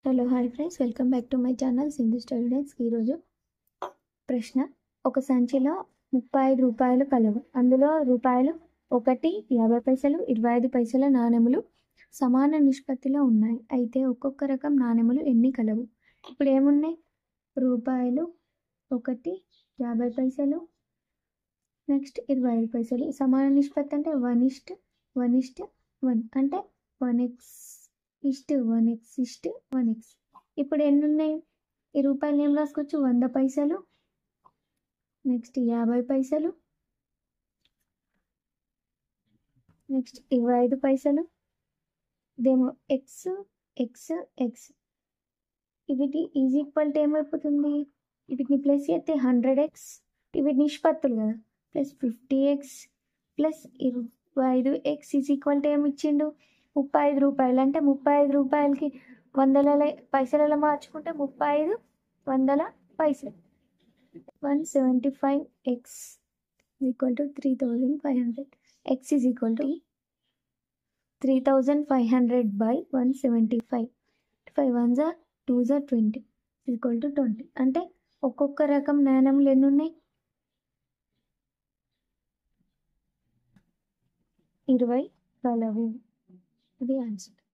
Hello hi friends, welcome back to my channel Sindhu studies. ఈరోజు ప్రశ్న: ఒక సంచిలో 35 రూపాయలు కలవు. అందులో రూపాయలు 1, 50 పైసలు, 25 పైసల నాణెములు సమాన నిష్పత్తిలో ఉన్నాయి. అయితే ఒక్కొక్క రకం నాణెములు ఎన్ని కలవు? ఇప్పుడు ఏమున్నాయి? రూపాయలు 1, 50 పైసలు, నెక్స్ట్ 25 పైసలు. సమాన నిష్పత్తి అంటే 1:1:1 అంటే 1x:1x:1x. ఇప్పుడు ఎన్ని ఉన్నాయి? ఈ రూపాయలు ఏం రాసుకోవచ్చు? 100 పైసలు, నెక్స్ట్ 50 పైసలు, నెక్స్ట్ 25 పైసలు. ఇదేమో ఎక్స్ ఎక్స్ ఎక్స్. వీటి ఈజ్ ఈక్వల్ టు ఏమైపోతుంది? వీటిని ప్లస్ చేస్తే 100x. ఇవి నిష్పత్తులు కదా, plus 50x plus 25x is equal to ఏమి ఇచ్చిండు? 35 రూపాయలు. అంటే 35 రూపాయలకి పైసలలో మార్చుకుంటే 35 వందల పైసలు. 175x equal to 3500. x is equal to 3500 by 175. 5 1s are 2s are 20 equal to 20. అంటే ఒక్కొక్క రకం నాణెములు ఎన్ని ఉన్నాయి? 20 కలవు. ఇది ఆన్సర్.